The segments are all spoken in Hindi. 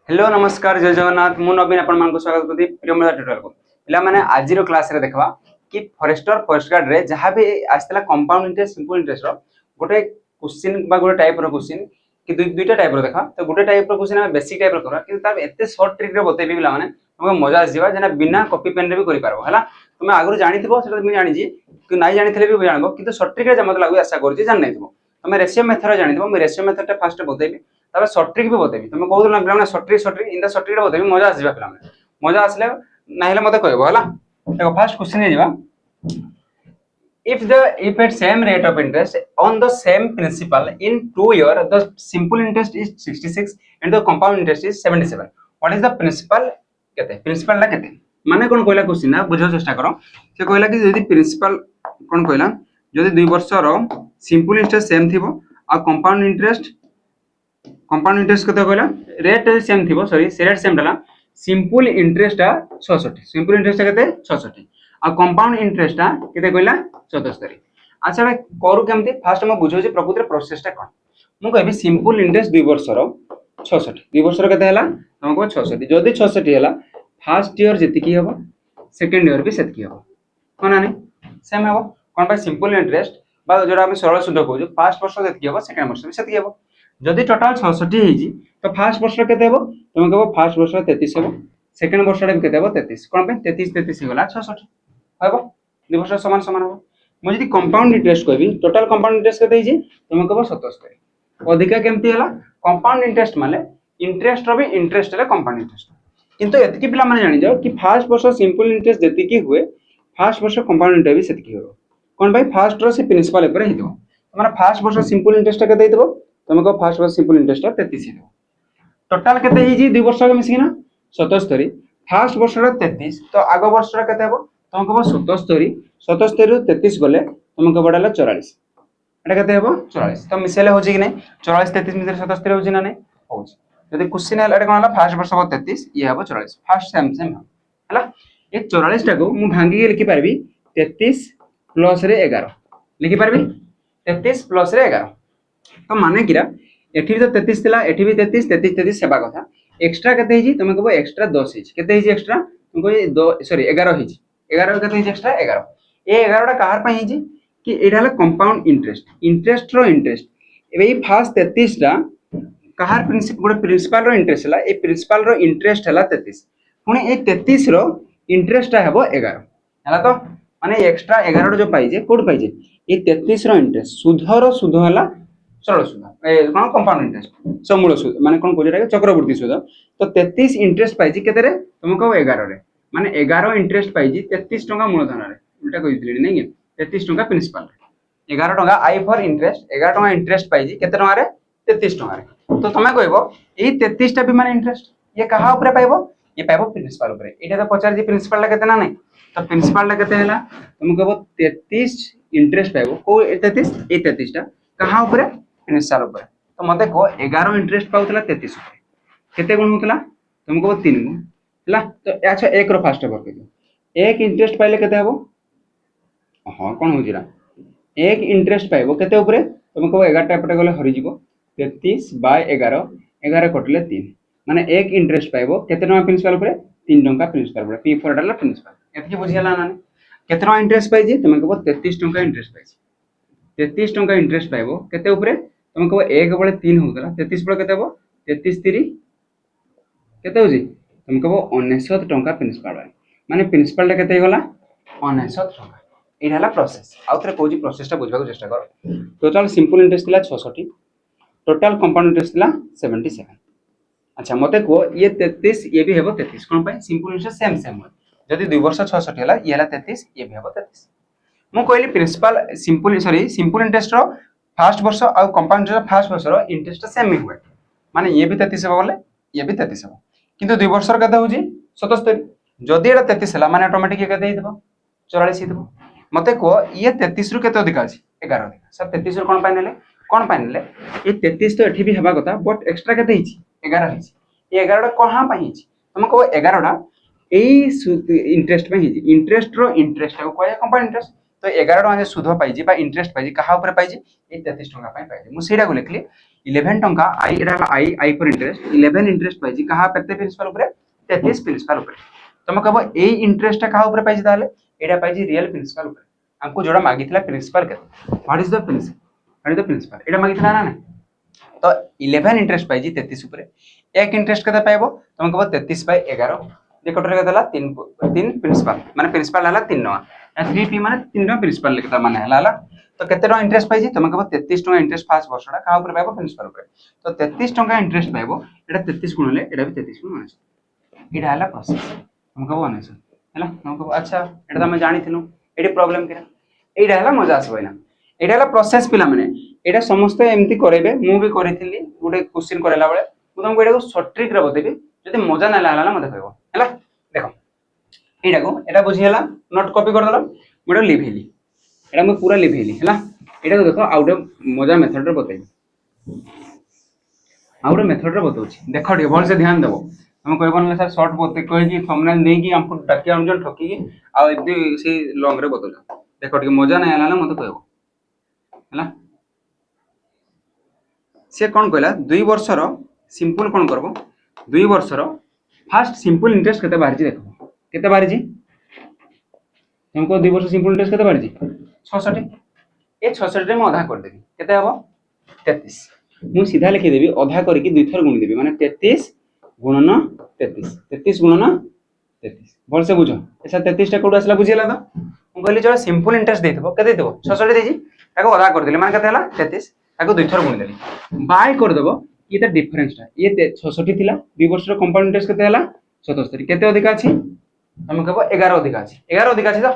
हेलो नमस्कार जय जगन्नाथ मु नवीन आपण स्वागत करती प्रियमदा ट्यूटोरियल को पिला माने आज रो क्लास रे देखबा कि फॉरेस्टर फॉरेस्ट गार्ड रे जहां भी आस्तला कंपाउंड इंटरेस्ट सिंपल इंटरेस्ट रो गोटे क्वेश्चन बा गोटे टाइप रो क्वेश्चन कि दुईटा टाइप रो देखा तो गोटे टाइप रो क्वेश्चन हम बेसिक टाइप रो करबा कि तार एते शॉर्ट ट्रिक रे बतेबी पिला माने हमको मजा आ जीवा जना बिना कॉपी पेन रे भी करि पारबो हला तुमे आगु जानि थिबो सेटा तुमे जानि जी कि नाही जानि थले भी जानबो किंतु शॉर्ट ट्रिक रे जमत लागु आशा करछि जानि नै थिबो तुमे रेशियो मेथड जानि थिबो मैं रेशियो मेथड टा फर्स्ट बतेबी तब शॉर्ट ट्रिक भी बतेबी तुम कहूला पिला short trick in the short trick बतेबी मजा आसीबा पिला मजा आसले नाहिले मते कहबो हला देखो फर्स्ट क्वेश्चन हे जीवा if at same rate of interest on the same principal in 2 year the simple interest is 66 and the compound interest is 77 what is the principal केते principal ला केते माने कोन कहला क्वेश्चन ना बुझो चेष्टा करो से कहला कि यदि प्रिंसिपल कोन कहला यदि 2 वर्ष रो सिंपल इंटरेस्ट सेम थिबो आ कंपाउंड इंटरेस्ट कते कहला रेट सेम थिबो सॉरी से रेट सेम डला सिंपल इंटरेस्ट 66 सिंपल इंटरेस्ट केते 66 आ कंपाउंड इंटरेस्ट केते कहला 74 अच्छा करू केमती फास्ट हम बुझो जे प्रकृति प्रोसेस टा कोन मु कहबी सिंपल इंटरेस्ट 2 वर्ष रो 66 2 वर्ष रो केते हला हमको 66 जदी 66 हला फर्स्ट ईयर जति हबो सेकंड ईयर भी सेति हबो कोना नै सेम हबो कोन भाई सिंपल इंटरेस्ट बा जोरा हम सरल सुध कहू फर्स्ट वर्ष जति हबो सेकंड वर्ष भी सेति हबो जदी टोटल 66 हेजी तो फर्स्ट वर्ष केते हबो तुम कहबो फर्स्ट वर्ष 33 हबो सेकंड वर्ष रे केते हबो 33 कोन पे 33 33 गला 66 हबो दु वर्ष समान समान हबो मु जदी कंपाउंड इंटरेस्ट कहबी टोटल कंपाउंड इंटरेस्ट केते हेजी तुम कहबो 77 अधिका केमती हला कंपाउंड इंटरेस्ट माने इंटरेस्ट रो भी इंटरेस्ट रे कंपाउंड इंटरेस्ट किंतु एतकी पिला माने जानि जाओ कि फर्स्ट वर्ष सिंपल इंटरेस्ट जति की हुए फर्स्ट वर्ष कंपाउंड इंटरेस्ट भी सेति की हो कोन भाई फर्स्ट रो से प्रिंसिपल ऊपर हितो माने फर्स्ट वर्ष सिंपल इंटरेस्ट केते हितो तुम को फर्स्ट वर्ष सिंपल इंटरेस्ट 33 हितो टोटल केते हिजी 2 वर्ष के मिसिना 77 फर्स्ट वर्ष रो 33 तो आगो वर्ष रो केते हबो तुम को 77 77 रु 33 गले तुम को बडाला 44 एटा केते हबो 44 तो मिसेले होजी कि नै 44 33 मिसे 77 होजी ना नै होजी यदि क्वेश्चन हला एटा कोन हला फर्स्ट वर्ष 33 ये हबो 44 फर्स्ट सेम सेम हला ए 44 टा को मु भांगी के लिखि परबी 33 प्लस रे 11 लिखि परबी 33 प्लस रे 11 तो माने किरा एठी तो 33 थिला एठी भी 33 33 33 सेबा कथा एक्स्ट्रा केते हिजी तुम कहबो एक्स्ट्रा 10 हिजी केते हिजी एक्स्ट्रा तुम कहबो सॉरी 11 हिजी 11 केते हिजी एक्स्ट्रा 11 ए 11 टा कहार पई हिजी कि एटा हला कंपाउंड इंटरेस्ट रो इंटरेस्ट एबे ई फर्स्ट 33 टा कहार प्रिंसिपल रो इंटरेस्ट हला ए प्रिंसिपल रो इंटरेस्ट हला 33 पुनी ए 33 रो इंटरेस्ट टा हेबो 11 हला तो माने एक्स्ट्रा 11 जो पाई जे कोड पाई जे ए 33 रो इंटरेस्ट सुध हला सरल सुध ए कोन कंपाउंड इंटरेस्ट समूल सुध माने कोन कोजरा के चक्रवर्ती सुध तो 33 इंटरेस्ट पाई जे केते रे तुमको 11 रे माने 11 इंटरेस्ट पाई जे 33 टका मूलधन रे उल्टा कहि दिली नै कि 33 टका प्रिंसिपल रे 11 टका आई फॉर इंटरेस्ट 11 टका इंटरेस्ट पाई जे केते टका रे 33 टका रे तो तमे कहबो एई 33 टा भी माने इंटरेस्ट ये कहा ऊपर पाइबो ये पाइबो प्रिंसिपल ऊपर एटा तो पचार जी प्रिंसिपल ला केते ना नै तो प्रिंसिपल ला केते हला तुम कहबो 33 इंटरेस्ट पाइबो को 33 ए 33 टा कहा ऊपर प्रिंसिपल ऊपर तो मते को 11 इंटरेस्ट पाउतला 33 ऊपर केते गुण होतला तुम कहबो 3 गुण हला तो अच्छा एक रो फास्ट वर्क के एक इंटरेस्ट पाइले केते हबो हां कोन हो जिरा एक इंटरेस्ट पाइबो केते ऊपर तुम कहबो 11 टा पटे गले हरि जिवो 33 बाय 11 11 कटले 3 माने एक इंटरेस्ट पाइबो केते टका प्रिंसिपल ऊपर 3 टका प्रिंसिपल ऊपर पी फॉर डॉलर प्रिंसिपल एतकी बुझियला ना केते टका इंटरेस्ट पाइ जे तुम कहबो 33 टका इंटरेस्ट पाइ 33 टका इंटरेस्ट पाइबो केते ऊपर तुम कहबो 1 बळे 3 होतला 33 बळे केते हबो 33 3 केते होजी तुम कहबो 69 टका प्रिंसिपल माने प्रिंसिपल टा केते गला 69 टका एटा हला प्रोसेस आउथरे कोजी प्रोसेस टा बुझबाको चेष्टा कर टोटल सिंपल इंटरेस्ट थिला 66 टोटल कंपाउंड इंटरेस्ट थिला 77 अच्छा मते को ये 33 ये भी हेबो 33 कोन पाई सिंपल इंटरेस्ट सेम सेम हो जदी 2 वर्ष 66 हला ये हला 33 ये भी हेबो 33 मु कहली principal simple interest row first वर्ष और कंपाउंड इंटरेस्ट फर्स्ट वर्ष रो इंटरेस्ट सेम ही हुए माने ये भी 33 हो बोले ये भी 33 हो किंतु 2 वर्ष रो कते होजी 77 जदी एटा 33 हला माने ऑटोमेटिक कते हितबो 44 हितबो मते को ये 33 रु कते अधिक अछि 11 अधिक सब 33 रु कोन पाइनेले ये 33 तो एठी भी हेबा कथा बट एक्स्ट्रा कते हिची 11 हिची ये 11 टा कहां पाई हिची तुम को 11 टा एई इंटरेस्ट में हिची इंटरेस्ट रो इंटरेस्ट को कहया कंपाउंड इंटरेस्ट तो 11 टका जे सुध पाइजी बा इंटरेस्ट पाइजी कहा ऊपर पाइजी ए 33 टका पाई पाइजी मु सेडा को लिखली 11 टंका आई एटा आई आई पर इंटरेस्ट 11 इंटरेस्ट पाइजी कहा प्रत्येक प्रिंसिपल ऊपर 33 प्रिंसिपल ऊपर तुम कहबो ए इंटरेस्ट कहा ऊपर पाइजी ताले एटा पाइजी रियल प्रिंसिपल ऊपर हमको जोड़ा मागितला प्रिंसिपल के व्हाट इज द प्रिंसिपल एटा मागितला ना तो 11 इंटरेस्ट पाइजी 33 ऊपर एक इंटरेस्ट कते पाइबो तुम कहबो 33 बाय 11 देखटरे के दला 3 प्रिंसिपल माने प्रिंसिपल हला 3 टका 3p माने 3 टका प्रिंसिपल लिखता माने हला तो केते टका इंटरेस्ट पाइजी तुम कहबो 33 टका इंटरेस्ट फास्ट वर्षटा का ऊपर पाइबो प्रिंसिपल ऊपर तो 33 टका इंटरेस्ट पाइबो एटा 33 गुण ले एटा भी 33 गुण 19 एटा हला प्रोसेस तुम कहबो 19 हला तुम कहबो अच्छा एटा हम जानि थिनु एडी प्रॉब्लम केरा एटा हला मजा आसबैना एटा हला प्रोसेस पिला माने एटा समस्त एमती करेबे मु भी करिथिली गुडे क्वेश्चन करेला बेले मु तुमको एटा को शॉर्ट ट्रिक रे बतेबी जदि मजा ना लागला मते कहबो हला देखो एटा को एटा बुझी हला नोट कॉपी कर दला मोडा लिखेली एटा मैं पूरा लिखेली हला एटा को देखो आउटे मजा मेथड रे बतेबी आउटे मेथड रे बतौछि देखो ठीक भल से ध्यान देबो हम कहबो ना सर शॉर्ट बते कहि कि थंबनेल दे कि हमको डाकी अंजन ठकी कि आ एदी से लॉन्ग रे बतौला देखो ठीक मजा ना आला मते कहबो हला से कोन कहला 2 वर्षर सिंपल कोन करबो 2 वर्षर फास्ट सिंपल इंटरेस्ट केते बाहर जी देखो केते बाहर जी हमको 2 वर्ष सिंपल इंटरेस्ट केते बाहर जी 66 ए 66 रे मैं आधा कर देबी केते हबो 33 मु सीधा लिखि देबी आधा करके दुई थर गुणी देबी माने 33 गुणन 33 33 गुणन 33 बोल से बुझो ऐसा 33 टा कोड आसला बुझिला तो मु कहली जो सिंपल इंटरेस्ट देथबो केते देबो 66 देजी ताको आधा कर देले माने केते हला 33 ताको दुई थर गुणी देली बाय कर देबो ये तो डिफरेंस टा ये 66 थिला 2 वर्ष रो कंपाउंड इंटरेस्ट केते हला 77 केते अधिक अछि हम कहबो 11 अधिक अछि 11 अधिक अछि तो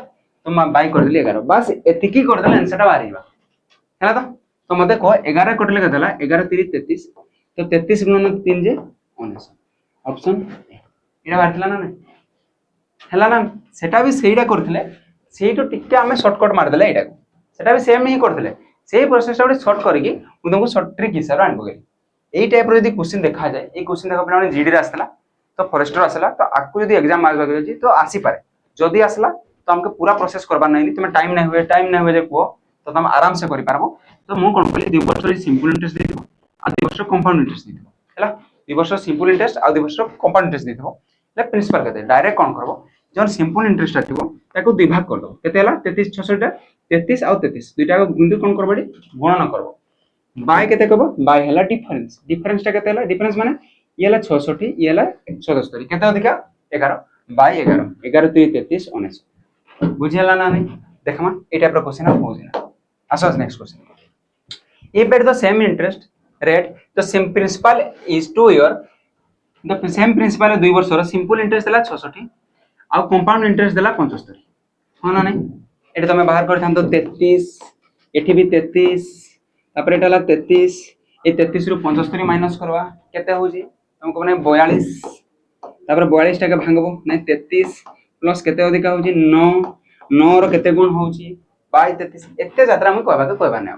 तुम बाय कर देली 11 बस एतिकी कर देले आंसर टा बाहरीबा हैला तो मते कह 11 कटले केते हला 11 3 33 तो 33 गुणन 3 जे 19 ऑप्शन एटा बाहरथिला ना हैला ना सेटा भी सेइडा करथिले सेइटो टिके हमें शॉर्टकट मार देले एटा को सेटा भी सेम ही करथिले सेही प्रोसेस टा शॉर्ट करके मु तुमको शॉर्ट ट्रिक हिसाब रे आनबो एई टाइप रो यदि क्वेश्चन देखा जाए ए क्वेश्चन देखा पिला जीडी रे आसला तो फॉरेस्टर आसला तो आकु यदि एग्जाम मारबा के तो आसी पारे जदी आसला तो हमके पूरा प्रोसेस करबा नहीं तुम टाइम नहीं हुए जे को तो तुम आराम से करि पारबो तो मु कोन कहली 2 वर्ष सिंपल इंटरेस्ट देथिबो आ 2 वर्ष कंपाउंड इंटरेस्ट देथिबो हैला 2 वर्ष सिंपल इंटरेस्ट आ 2 वर्ष कंपाउंड इंटरेस्ट देथिबो ले प्रिंसिपल केते डायरेक्ट कोन करबो जन सिंपल इंटरेस्ट आथिबो ताको दुई भाग कर दो केते हला 33 66 टा 33 आ 33 दुईटा को बिंदु कोन करबडी गुणन करबो बाय केते कहबो बाय हला डिफरेंस टा केते हला डिफरेंस माने ये हला 66 ये हला 77 केते अधिका 11 बाय 11 11 3 33 19 बुझियला ना नहीं देखमा ए टाइप रो क्वेश्चन आ बुझिना आसो next question if at the same interest rate the same principal is 2 year the same principal 2 वर्ष रो सिंपल इंटरेस्ट देला 66 आ कंपाउंड इंटरेस्ट देला 75 हो ना नहीं एटा तमे बाहर कर थान तो 33 एठी भी 33 तापर एटा ला 33 ए 33 रु 75 माइनस करवा केते होजी हमको माने 42 तापर 42 टाके भांगबो नै 33 प्लस केते अधिका होजी 9 9 रो केते गुण होजी बाय 33 एते यात्रा हम कहबा नै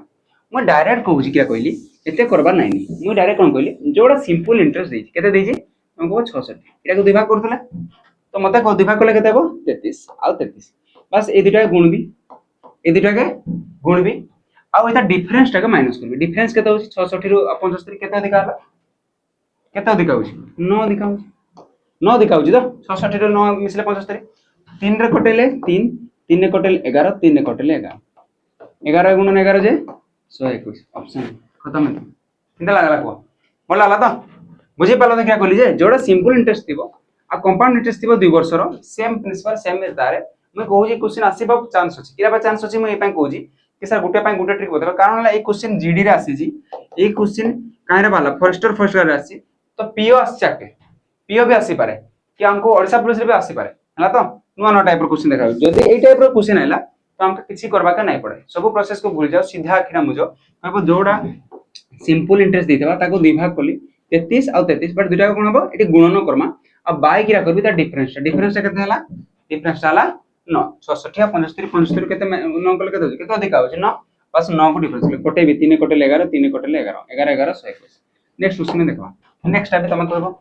मु डायरेक्ट कहूजी क्या कहली एते करबा नै मु डायरेक्ट कोन कहली जोडा सिंपल इंटरेस्ट देजी केते देजी हमको 66 एटा को दिभाग करथले तो मते को दिभाग करले केते हो 33 आ 33 बस ए दुटा गुण भी ए दुटा के गुण भी आ एटा डिफरेंस टा के माइनस करबी डिफरेंस केते होची 66 रु 75 केते अधिका हला केते अधिका होची 9 अधिका होची 9 अधिका होची तो 66 रु 9 मिसले 75 3 रे कटेले 3 3 रे कटेले 11 3 रे कटेले 11 11 गुणन 11 जे 121 ऑप्शन खत्म है किंदा लागला को बोल लागला तो बुझी पालो तो क्या कहली जे जोड़ा सिंपल इंटरेस्ट थिबो आ कंपाउंड इंटरेस्ट थिबो 2 वर्ष रो सेम प्रिंसिपल सेम तारे मैं कहू जे क्वेश्चन आसीबा चांस अछि किरा बा चांस अछि मैं ए पय कहू जी कि सर गुटे ट्रिक बता कारण ए क्वेश्चन जीडी रे आसी जी ए क्वेश्चन काहे वाला फॉरेस्टर रे आसी तो पीओ आसी चाके पीओ भी आसी पारे कि हमको ओडिसा पुलिस रे भी आसी पारे हला तो नुवा टाइप रो क्वेश्चन देखा जदी ए टाइप रो क्वेश्चन आइला तो हमके किछि करबा का नै पड़े सब प्रोसेस को भूल जाओ सीधा आखिरा मुजो कहबो जोड़ा सिंपल इंटरेस्ट देथबा ताको दुई भाग करली 33 आ 33 बट दुटा कोन हबो एटी गुणन करमा अब बाय किरा करबी ता डिफरेंस केते हला डिफरेंस हला 9 66 75 75 केते 9 कल केते अधिक आउछ 9 बस 9 को डिफरेंस ले कोटे भी 3 कोटे 11 3 कोटे 11 11 11 121 नेक्स्ट क्वेश्चन देखबा नेक्स्ट टाइप तमे कहबो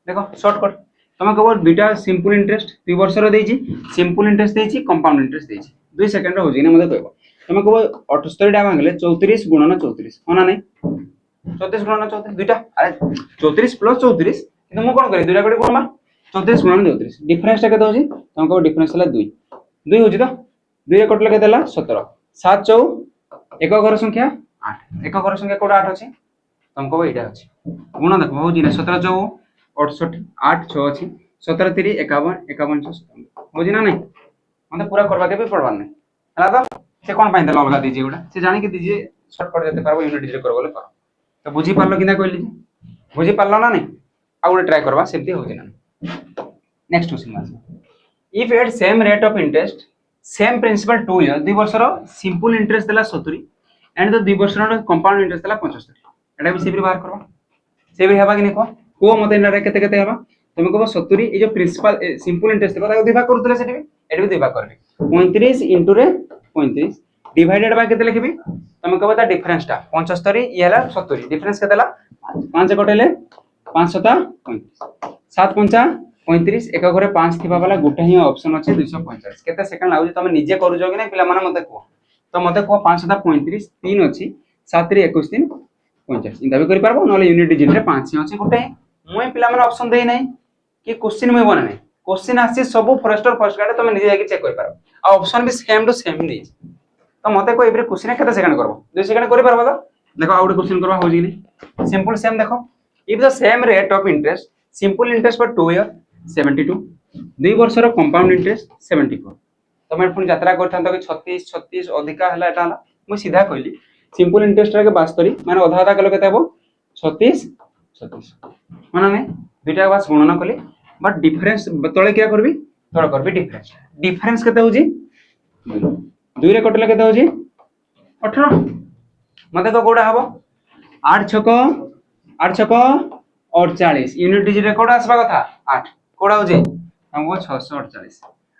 देखो शॉर्टकट तमे कहबो दुटा सिंपल इंटरेस्ट 2 वर्ष रो देछि सिंपल इंटरेस्ट देछि कंपाउंड इंटरेस्ट देछि 2 सेकंड रो होजी ना मते कहबो तमे कहबो 78 डा मांगले 34 गुणन 34 होना नै 34 गुणन 34 दुईटा अरे 34 प्लस 34 কিন্তু ମୁଁ କଣ କରିବି ଦୁଇଟା କୋଟି ଗୁଣବା 34 ଗୁଣन 34 डिफरेंस टा केते होची तुमको डिफरेंस हला 2 2 होची तो 2 रे कटले केते हला 17 7 4 एक घर संख्या 8 एक घर संख्या कोडा 8 अछि तुमको एटा अछि गुण देखो होची ना 17 4 68 8 6 अछि 17 3 51 51 6 होची ना नहीं मते पूरा करबा के भी पड़वा नहीं हला तो से कोन पाइन देला अलगा दीजिए गुडा से जानि के दीजिए शॉर्टकट जते पारबो यूनिट डिजिट करबो ले पारो तो बुझी पारलो किना कहली बुझी पारलो ना नहीं आ गुडे ट्राई करबा सेमती होची ना next question as if at same rate of interest same principal 2 year 2 वर्ष रो सिंपल इंटरेस्ट देला 70 एंड द 2 वर्ष रो कंपाउंड इंटरेस्ट देला 75 एटा भी सेबरी बाहर करबा सेबरी हेबा कि नहीं को मते इना केते केते हेबा तुम कहबो 70 ए जो प्रिंसिपल सिंपल इंटरेस्ट देबा ताको दिभा करथले सेठी एटा भी दिभा करबे 35 इनटू रे 35 डिवाइडेड बाय केते लिखबी तुम कहबो ता डिफरेंस टा 75 ये हला 70 डिफरेंस केते ला 5 कटेले 5 7 35 7 5 35 एक घरे 5 थिबा वाला गुटे ही ऑप्शन अछि 245 केते सेकंड लागु तमे निजे करू जो कि नै पिला माने मते को तो मते को 5 7 35 3 अछि 7 रे 21 3 50 इंदा भी करि पारबो नले यूनिट डिजिट रे 5 ही अछि गुटे मुई पिला माने ऑप्शन देई नै कि क्वेश्चन मुई बना नै क्वेश्चन आसी सब फॉरेस्टर फर्स्ट गार्ड तमे निजे जाके चेक करि पारबो आ ऑप्शन भी सेम टू सेम दी तो मते को एबरे क्वेश्चन केते सेकंड करबो 2 सेकंड करि पारबो तो देखो आउट क्वेश्चन करबा हो जी नै सिंपल सेम देखो if the same rate of interest simple interest for 2 year 72 2 वर्ष रो कंपाउंड इंटरेस्ट 74 तमे पुनी यात्रा करथान कि 36 36 अधिका हला एटा हला मु सीधा कहली सिंपल इंटरेस्ट रे के 72 माने आधा आधा कलो केते हबो 36 36 माने नै दुटा बास गणना कली बट डिफरेंस तळे क्या करबी तळे करबी डिफरेंस डिफरेंस केते होजी 2 रे कटले केते होजी 18 मते को कोडा हबो 8 छक 48 यूनिट डिजिट रे कोडा आसबा कथा 8 कोडा होजे हमको 648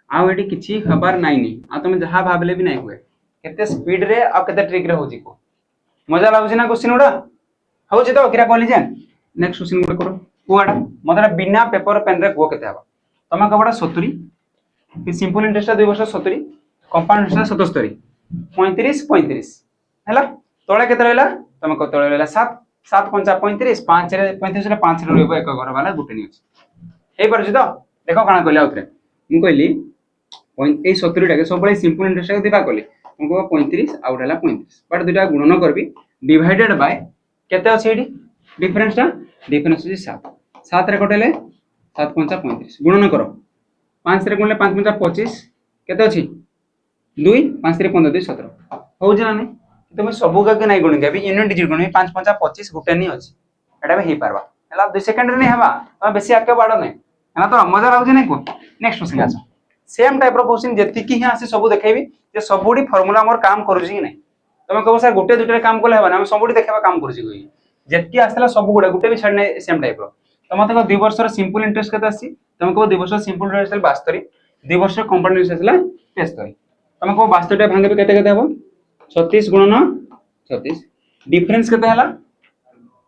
आ एटी किछि खबर नाइनी आ तुम जहा भाबले भी नाही हुए केते स्पीड रे आ केते ट्रिक रे होजी को मजा लागुछि ना क्वेश्चन उडा होजी तो किरा कहली जे नेक्स्ट क्वेश्चन गुड करो कोडा मतलब बिना पेपर पेन रे को केते हबा तमे कबडा 70 कि सिंपल इंटरेस्ट 2 वर्ष 70 कंपाउंड इंटरेस्ट 77 35 35 हैला तळे केते रहला तमे को तळे रहला 7 7 5 35 5 रे 35 रे 5 रे रहबो एक घर वाला गुटे नि अछि हे परछि तो देखो काना कहले आउथरे मु कहली ए 70 टाके सब बळे सिंपल इंटरेस्ट के दिबा कहली तुमको 35 आउट हला 35 बट दुटा गुणन करबी डिवाइडेड बाय केते अछि एडी डिफरेंस अछि 7 7 रे कटेले 7 5 35 गुणन करो 5 रे गुणले 5 5 25 केते अछि 2 5 रे 15 2 17 हो जे ना तुम सबु का के नाही गुण के भी यूनिट डिजिट गुण 5 5 25 गुटे नहीं अछि एटा भी हे पारबा हला 2 सेकंड रे नहीं हबा त बेसी आके बाडो नहीं हला तो मजा लागु नहीं को नेक्स्ट क्वेश्चन आछो सेम टाइप रो क्वेश्चन जति की ही आसे सबु देखेबी जे सबुडी फार्मूला हमर काम करू छी नहीं तमे कहबो सर गुटे दुटे काम कोले हबा हम सबुडी देखेबा काम करू छी कोई जति आसला सबु गुटे भी छाड़ नहीं सेम टाइप रो त मते को 2 वर्ष रो सिंपल इंटरेस्ट केते आसी तमे कहबो 2 वर्ष सिंपल इंटरेस्ट 72 2 वर्ष कंपाउंड इंटरेस्ट आसला 73 तमे कहबो 72 टा भांगे केते केते हबो 36 गुणन 36 डिफरेंस केते हला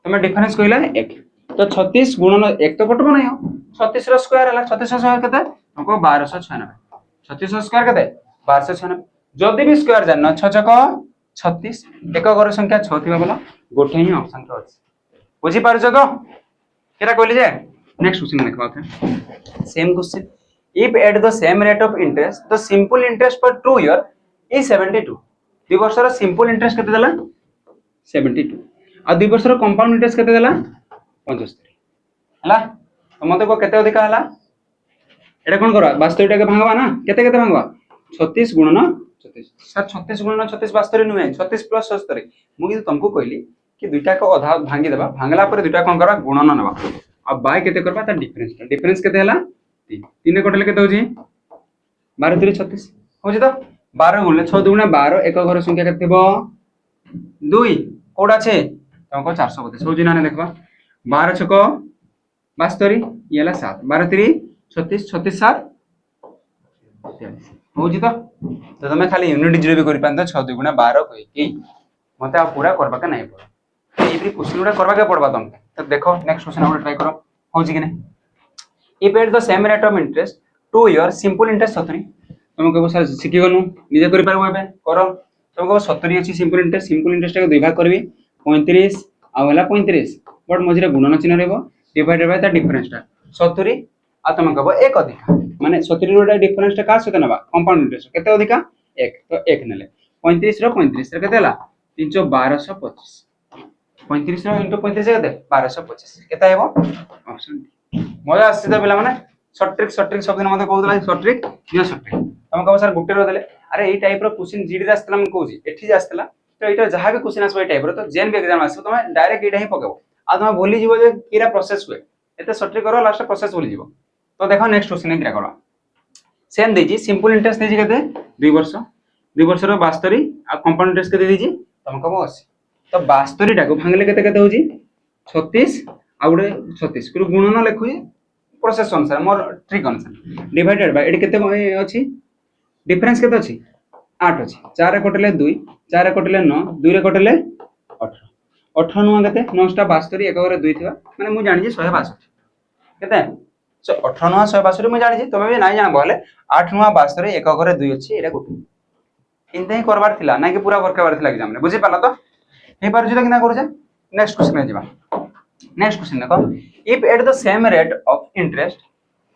तमे डिफरेंस कहला 1 तो 36 गुणन 1 तो कटबो नहीं हो 36 रो स्क्वायर हला 36 रो स्क्वायर केते हमको 1296 36 रो स्क्वायर केते 1296 जदी भी स्क्वायर जानना 6 छक 36 एक घर संख्या 6 थिबा बोला गोटे ही ऑप्शन तो अछि बुझी पारछो तो केरा कहली जे नेक्स्ट क्वेश्चन देखबा थे same question if at the same rate of interest the simple interest for 2 year is 72 2 वर्ष रो सिंपल इंटरेस्ट केते देला 72 आ 2 वर्ष रो कंपाउंड इंटरेस्ट केते देला 75 हला तो मते को केते अधिका हला एटा कोन करबा 72 टा के भांगबा ना केते केते भांगबा 36 गुणन 36 सर 36 गुणन 36 72 नुहे 36 प्लस 70 मु कि तुमको कहली कि दुईटा को आधा भांगी देबा भांगला पर दुईटा कोन करबा गुणन नबा अब बाय केते करबा त डिफरेंस केते हला 3 3 कटले केते होजी 12 3 36 होजी तो 12 गुणले 6 दुगुणा 12 एक घर संख्या केते थेबो 2 कोडा छे तुमको 432 होजी ना देखबा 12 छक 72 ये हला 7 12 3 36 36 7 होजी तो तमे खाली यूनिट डिजिट भी करि पांत 6 2 गुणा 12 कहि कि मते आ पूरा करबा के नहीं पड़ एबरी क्वेश्चन उडा करबा के पड़बा तुमके तो देखो नेक्स्ट क्वेश्चन हम ट्राई करो होजी कि नहीं if at the same rate of interest 2 year simple interest 70 तुम कहबो सर सिखि गनु निजे करि पारबो एबे करो तुम कहबो 70 अछि सिंपल इंटरेस्ट के 2 भाग करबी 35 आउ हला 35 बट मझिरे गुणन चिन्ह रहबो डिवाइडेड बाय द डिफरेंसटा 70 आ तुम कहबो 1 अधिका माने 70 रो डिफरेंसटा का सते नबा कंपाउंड इंटरेस्ट केते अधिका 1 तो 1 नेले 35 रो केते हला 31225 35 रो इनटू 35 केते 1225 केते हेबो ऑप्शन मजा आसी त पिला माने शॉर्ट ट्रिक सब दिन मते कहउतला शॉर्ट ट्रिक दियो शॉर्ट ट्रिक तुम कहबो सर गुटे रो देले अरे एई टाइप रो क्वेश्चन जीडी रे आस्तला मन कहउजी एठी आस्तला तो एटा जहा भी क्वेश्चन आसबो ए टाइप रो तो जेन भी एग्जाम आसबो तुम डायरेक्ट एटा ही पकेबो आ तुम भूली जीवो जे कीरा प्रोसेस हुए एते शॉर्ट ट्रिक करो लास्ट प्रोसेस भूली जीवो तो देखो नेक्स्ट क्वेश्चन कीरा करो सेम देजी सिंपल इंटरेस्ट देजी केते 2 वर्ष 2 वर्ष रो 72 आ कंपाउंड इंटरेस्ट केते देजी तुम कहबो 80 तो 72 टा को भांगले केते केते होजी 36 आ गुडे 36 को गुणन लेखुई प्रोसेस अनुसार मोर ट्रिक अनुसार डिवाइडेड बाय एडी केते अछि डिफरेंस केते अछि 8 अछि 4 रे कटले 2 4 रे कटले 9 2 रे कटले 18 18 नुआ केते 9 टा 72 एक घरे 2 थिबा माने मु जानि जे 162 केते सो 18 नुआ 162 मु जानि जे तमे भी नाही जान बोले 8 नुआ 72 एक घरे 2 अछि एटा गुटे इनते ही करबार थिला ना कि पूरा वर्क करबार थिला एग्जाम रे बुझि पाला तो हे पार जुला किना करू जे नेक्स्ट क्वेश्चन में जीवा नेक्स्ट क्वेश्चन देखो if at the same rate of interest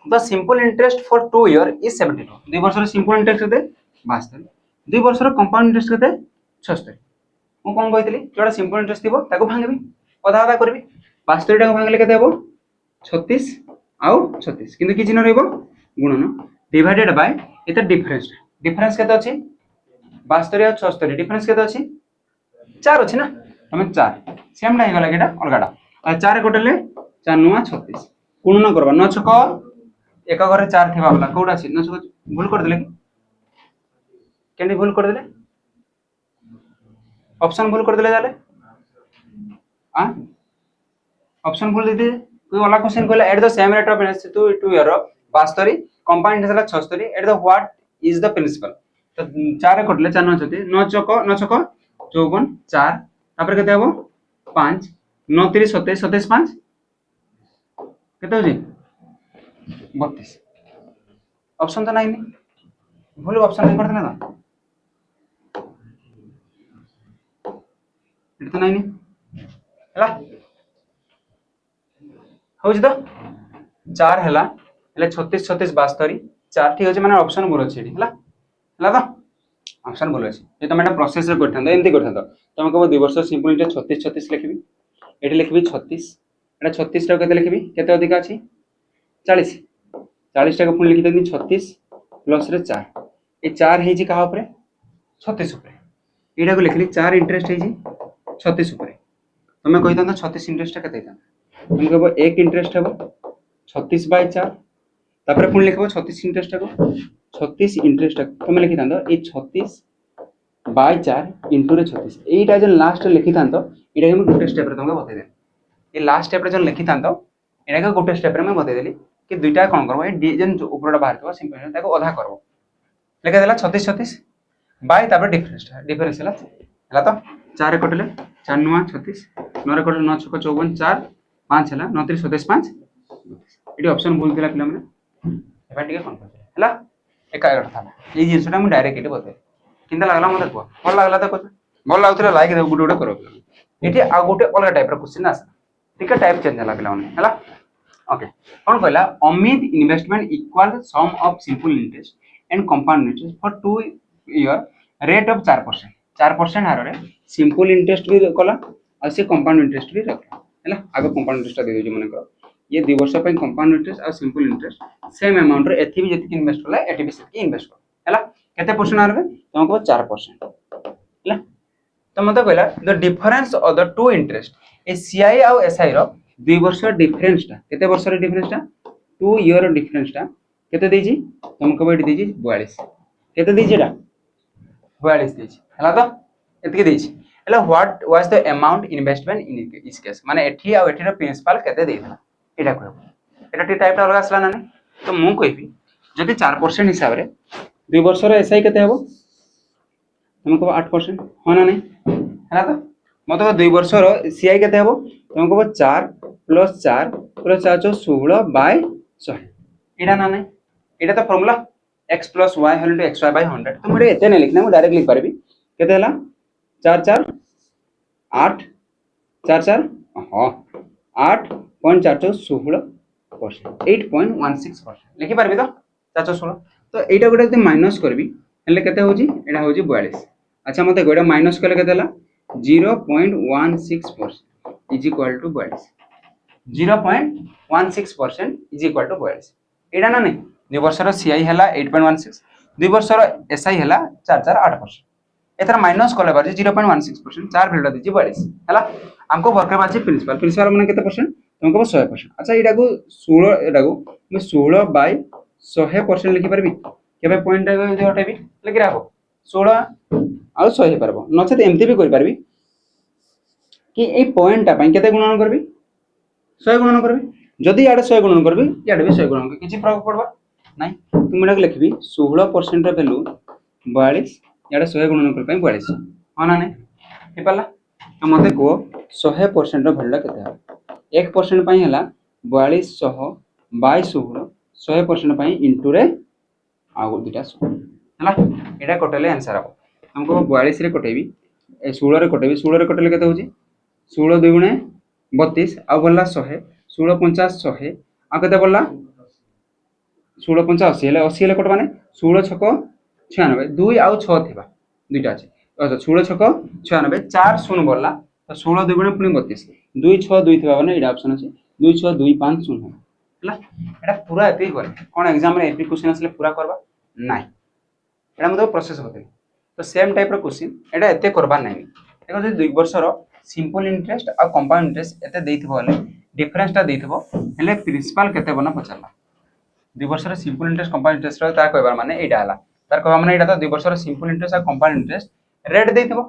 the simple interest for 2 year is 72 2 वर्ष रो सिंपल इंटरेस्ट केते 72 2 वर्ष रो कंपाउंड इंटरेस्ट केते 76 मु कोन कहितली जोडा सिंपल इंटरेस्ट थिबो ताको भांगबी आधा आधा करबी 72 टा को भांगले केते हेबो 36 आउ 36 किंतु कि चिन्ह रहबो गुणन डिवाइडेड बाय एता डिफरेंस केते अछि 72 आ 76 डिफरेंस केते अछि 4 अछि ना तमे 4 सेम नाही गला केटा अलगाडा आ 4 कोटले 4 नुआ 36 गुणन करबा 9 छक एक घरे 4 थिबा वाला कोडा अछि 9 छक भूल कर देले केंडी भूल कर देले ऑप्शन भूल कर देले जाले आ ऑप्शन भूल दे कोई वाला क्वेश्चन कहला at the same rate of interest two year 72 compound interest 76 at the what is the principal तो 4 कटले 4 9 छक 54 4 तापर केते हबो 5 9 3 27 27 5 केते होजी 32 ऑप्शन तो नहीं भूल ऑप्शन नहीं करते ना इतना नहीं हला होजी तो 4 हला हले 36 36 72 4 ठीक अछि माने ऑप्शन बोल अछि हला हला तो ऑप्शन बोल अछि ए तमेटा प्रोसेस रे करथन एमती करथन तमे कहबो 2 वर्ष सिंपल इंटरेस्ट 36 36 लिखबी एठी लिखबी 36 एटा 36 टा केते लिखबी केते अधिक अछि 40 40 टा को पुन लिखि देनी 36 प्लस रे 4 ए 4 हे जी कहा ऊपर 36 ऊपर एटा को लिखली 4 इंटरेस्ट हे जी 36 ऊपर तमे कहितन तो 36 इंटरेस्ट केते हितन तुम कहबो एक इंटरेस्ट हेबो 36 बाय 4 तापर पुन लिखबो 36 इंटरेस्ट को 36 इंटरेस्ट तुम लिखितन तो ए 36 बाय 4 इनटू रे 36 एटा जे लास्ट लिखितन तो एटा हम गुटे स्टेप रे तुमके बतै दे ए लास्ट स्टेप रे जे लिखितन तो एटा को गुटे स्टेप रे मैं बतै देली कि दुईटा कोन करबो ए डी जन ऊपरटा बाहर तो सिंपल ताको आधा करबो लिखा देला 36 36 बाय तापर डिफरेंस हला तो 4 कटले 4 नुआ 36 9 रे कटले 9 6 54 4 5 हला 9 3 27 5 एडी ऑप्शन भूल दिला पिला माने एबा टिके कन्फ्यूज हला एका था ए जिनसटा मु डायरेक्ट एटे बते किंदा लागला मते को भल लागला त को भल लागतले लाइक दे गुटे गुटे करो एटी आ गुटे अलग टाइप रो क्वेश्चन आसा टिके टाइप चेंज हला पिला माने हला ओके कोन कहला Amit investment equal some of simple interest and compound interest for 2 year rate of 4% 4% हार रे सिंपल इंटरेस्ट भी कला और से कंपाउंड इंटरेस्ट भी रखला हला आगो कंपाउंड इंटरेस्ट दे दे मन करो ये 2 वर्ष पे कंपाउंड इंटरेस्ट और सिंपल इंटरेस्ट सेम अमाउंट रे एथि भी जति इन्वेस्ट होला एथि भी सेति इन्वेस्ट कर हला केते परसेंट हार रे तुमको 4% हला तो मते कहला the difference of the two interest A CI और एसआई रो 2 वर्ष डिफरेंस ता केते वर्ष रे डिफरेंस ता 2 ईयर डिफरेंस ता केते देजी तुमको बेटी देजी 42 केते देजी एटा 42 देजी हला तो एतके देजी हला what was the amount investment इन इस केस माने एठी आ एठी रो प्रिंसिपल केते देइला एटा कहब एटा टी टाइप अलग आसला ना तो मु कहबी जदि 4% हिसाब रे 2 वर्ष रो एसआई केते हेबो तुमको 8% होना नहीं हला तो मतलब 2 वर्ष रो सीआई केते हेबो तुमको 4 + 4 + 4 जो 16 बाय 100 एटा ना नहीं एटा तो फार्मूला x + y = xy/100 तो मुरे एते नहीं लिखना मु डायरेक्ट लिख परबी केते हला 4 4 8 4 4 हाँ 8.416%, 8.16% लिखिपारि तो 416। तो यहाँ गोटे यदि माइनस करी हेल्ले केते होची एटा होची 42। अच्छा मते गोटा माइनस कले केते हला 0.16% is equal to 42। 0.16% is equal to 42 एटा ना नहीं 2 वर्षर सीआई हला 8.16, 2 वर्षर एसआई हला 448%। एथर माइनस कले बार 0.16% 4 वैल्यू दीजिए 42 हला हमको वर्कर बाजे प्रिंसिपल प्रिंसिपल माने केते परसेंट तुमको 100%। अच्छा एटा को 16 एटा को मैं 16 बाय 100% लिखि परबी केबे पॉइंट जो हटेबी लिखि राखो 16 आ 100 हे परबो नचेत एमती भी कर परबी कि ए पॉइंट टा पई केते गुणन करबी 100 गुणन करबी जदि याडे 100 गुणन करबी याडे भी 100 गुणन करबी किछि प्रभाव पड़बा नाही तुम एटा लिखबी 16% ର वैल्यू 42 याडे 100 गुणन कर पई 42 हो ना नहीं हे पाला तो मते को 100% ର वैल्यू केते है 1% पई हला 4200 बाय 16 100% पई इनटू रे आ दुटा 16 हला एटा कटले आंसर आबो हमको 42 रे कटेबी 16 रे कटेबी 16 रे कटले केते होची 16 2 गुणे 32 आ बोलला 100 16 50 100 आ केते बोलला 16 50 80 हेले 80 हेले कटबाने 16 छक 96 2 आउ 6 थिबा दुइटा अछि अच्छा 16 छक 96 4 0 बोलला तो 16 2 गुणे पुनी 32 2 6 2 थिबा माने एटा ऑप्शन अछि 2 6 2 5 0 हला एटा पूरा एते ही करे कोन एग्जाम रे एपी क्वेश्चन असले पूरा करबा नाही एटा मते प्रोसेस होते तो सेम टाइप रो क्वेश्चन एटा एते करबा नाही देखो जे 2 वर्ष रो सिंपल इंटरेस्ट और कंपाउंड इंटरेस्ट एते देइथबो हले डिफरेंस टा देइथबो हले प्रिंसिपल केते बना पचरला 2 वर्ष रो सिंपल इंटरेस्ट कंपाउंड इंटरेस्ट रो ता कहबा माने एटा हला तार कहबा माने एटा तो 2 वर्ष रो सिंपल इंटरेस्ट और कंपाउंड इंटरेस्ट रेट देइथबो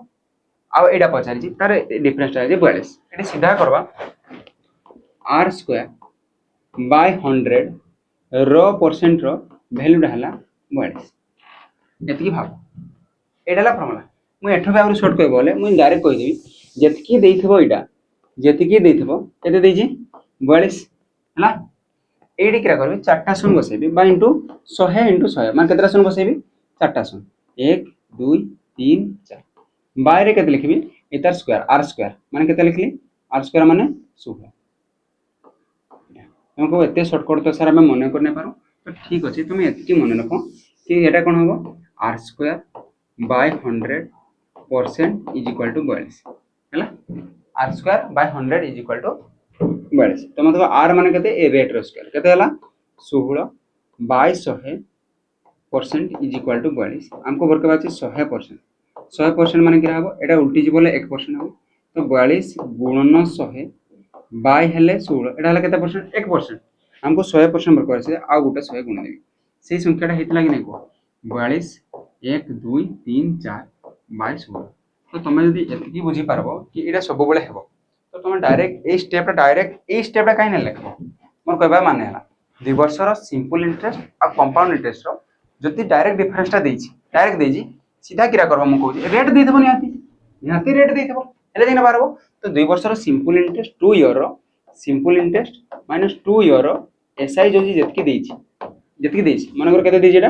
आ एटा पचारि तार डिफरेंस टा जे 42 एटी सीधा करबा r स्क्वायर बाय 100 रो परसेंट रो वैल्यू टा हला 42 एतकी भाव एटा हला फॉर्मूला मु एठो भी आउर शॉर्ट कहबो हले मु डायरेक्ट कहि देबी जेतकी देइथबो एटा जेतकी देइथबो केते देइजी 42 हला एडी किरा करबी चारटा शून्य बसेबी बा इनटू 100 इनटू 100 मान केतरा शून्य बसेबी चारटा शून्य 1 2 3 4 बाय रे केते लिखबी एतार स्क्वायर r स्क्वायर माने केते लिखली r स्क्वायर माने 16 तुमको एते शॉर्टकट तो सारा मैं मने करने पारो तो ठीक अछि तुम एतकी मने रखो कि एटा कोन होबो r square by 100% is equal to 42 हैला r square by 100 is equal to 42 तो मतलब r माने केते ए रेट रो स्क्वायर केते हला 16 बाय 100% इज इक्वल टू 42 हमको वर्क बाची 100% 100% माने किरा हबो एटा उल्टी जी बोले 1% हबो तो 42 गुणन 100 बाय हेले 16 एटा हला केते परसेंट 1% हमको 100% वर्क करसे आ गुटे 100 गुणा देबी सेही संख्याटा हेतला कि नै को 42 1 2 3 4 बाय 16 तो तुम यदि एतकी बुझी पारबो कि एटा सब बेले हेबो तो तुम डायरेक्ट ए स्टेपटा काई नै लिखबो मोर कहबा माने हला 2 वर्ष रो सिंपल इंटरेस्ट आ कंपाउंड इंटरेस्ट रो जति डायरेक्ट डिफरेंसटा देछि डायरेक्ट देछि सीधा किरा करबो मु कहू रेट दे देबो निहाती रेट दे देबो हेले दिना पारबो तो 2 वर्ष रो सिंपल इंटरेस्ट 2 ईयर रो सिंपल इंटरेस्ट माइनस 2 ईयर रो एसआई जो जेतकी देछि मन कर केते देछि एटा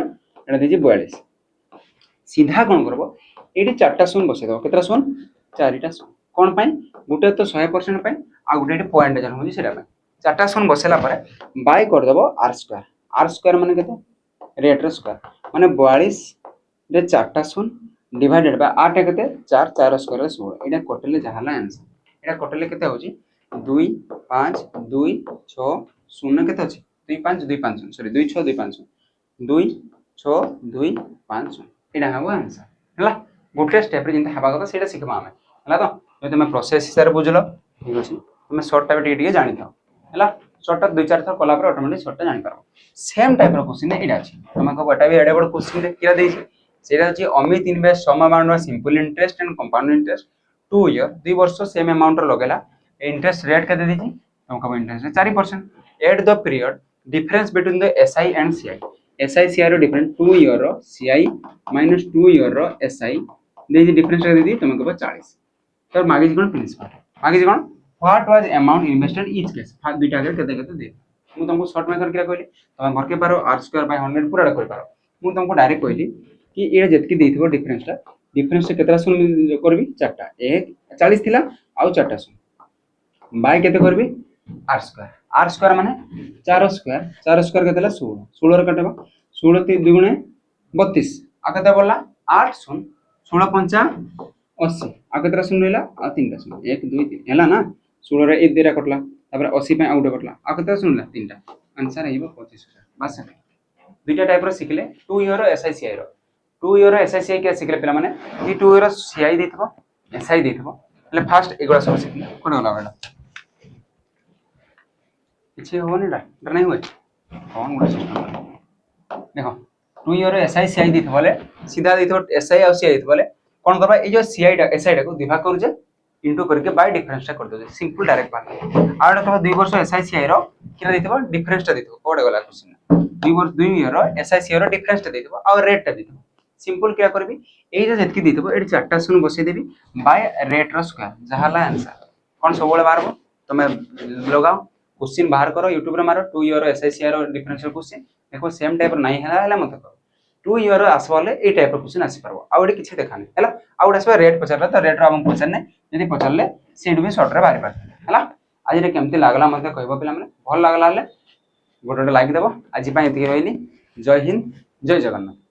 देछि 42 सीधा कोन करबो एटी चारटा शून्य बसे दो केतरा शून्य चारिटा शून्य कोन पई गुटे तो 100% पई आ गुटे एटी पॉइंट जन होजी सेटा पई चारटा शून्य बसेला परे बाय कर देबो r स्क्वायर माने केते रेट रो स्क्वायर माने 42 रे चारटा शून्य डिवाइडेड बाय 8 केते 4 4 स्क्वायर 16 एटा कटले जहाला आंसर एटा कटले केते होजी 2 5 2 6 0 केते अछि 2 5 2 5 सॉरी 2 6 2 5 2 6 2 5 एटा हबो आंसर हला गोटे स्टेप रे जिंता हबा कथा सेटा सिखबा हमें हला तो जे तुम प्रोसेस हिसाब रे बुझलो ठीक अछि तुम शॉर्ट टाइप टिके जानि थाओ हला शॉर्ट 2 4 थर कला पर ऑटोमेटिक शॉर्ट जानि पारो सेम टाइप रो क्वेश्चन एटा अछि तुम को बटा भी एडे बड क्वेश्चन रे किरा देछि सेटा अछि Amit invest some amount of simple interest and compound interest 2 year 2 वर्ष सेम अमाउंट रो लगेला इंटरेस्ट रेट केते देछि तुमको interest 4% at the period difference between the SI and CI SI CI रो डिफरेंस 2 ईयर रो सीआई माइनस 2 ईयर रो एसआई देछि डिफरेंस रे देछि तुमको 40 तो मागिज कोन प्रिंसिपल मागिज कोन what was amount invested each case first दुइटा के केते केते दे मु तुमको शॉर्ट मेथड किरा कहली तुम घर के पारो r स्क्वायर बाय 100 पूरा कर पारो मु तुमको डायरेक्ट कहली कि एटा जेतकी देइथबो डिफरेंस से केतरा शून्य करबी चारटा 1 40 थिला आ चारटा शून्य बाय केते करबी आर स्क्वायर माने 4 स्क्वायर केते 16 16 रे कटबा 16 3 2 गुणे 32 आ केते बोलला 8 सुन 16 पंचा 80 आ केते सुन रहला आ तीनटा सुन 1 2 3 हैला ना 16 रे 1 2 कटला तापर 80 पे आउट कटला आ केते सुनला तीनटा आंसर आइबो 25000 बस दुईटा टाइप रो सिखले 2 ईयर एसआईसीआई रो 2 ईयर एसआईसीआई के सिखले पिला माने ई 2 ईयर सीआई देथबो एसआई देथबो એટલે ફાસ્ટ એગુડા सब सिखले कोन होला बेटा କିଛି ହବନି ଏଟା ନାହିଁ ହୁଏ କଣ ଗୋଟେ ସିଷ୍ଟମ ଦେଖ 2 ईयर एसआईसीआई ଦେଇଥିବ ବୋଲେ सीधा ଦେଇଥିବ एसआई ଆଉ सीआई ଦେଇଥିବ ବୋଲେ कोन करबा ए जो सीआई टा एसआई टा को दिभा करू जे इनटू करके बाय डिफरेंस टा कर दो सिंपल डायरेक्ट बात आ एटा तो 2 वर्ष एसआईसीआई रो किना ଦେଇଥିବ डिफरेंस टा ଦେଇଥିବ कोडे गला क्वेश्चन 2 ईयर एसआईसीआई रो डिफरेंस टा ଦେଇଥିବ ଆଉ रेट टा ଦେଇଥିବ सिंपल क्या करबी एई जे जेतकी ଦେଇଥିବ एडी चारटा सुन बसै देबी बाय रेट रो स्क्वायर जहाला आंसर कोन सब बळे मारबो तमे लगाओ क्वेश्चन बाहर करो यूट्यूब रे मारो 2 ईयर एसआईसीआई रो डिफरेंशियल क्वेश्चन देखो सेम टाइप रो नाही हला मत करो 2 ईयर आसवाले ए टाइप रो क्वेश्चन आसी परबो आ ओडी किछि देखानी हला आ ओडी आसबा रेट पचारला तो रेट रो हम पचारने यदि पचारले सेड भी शॉर्ट रे बाहर पार हला आज रे केमति लागला मते कहबो पिला माने भल लागला हले गोटोटे लागी देबो आज पई एति रहइनी जय हिंद जय जगन्नाथ।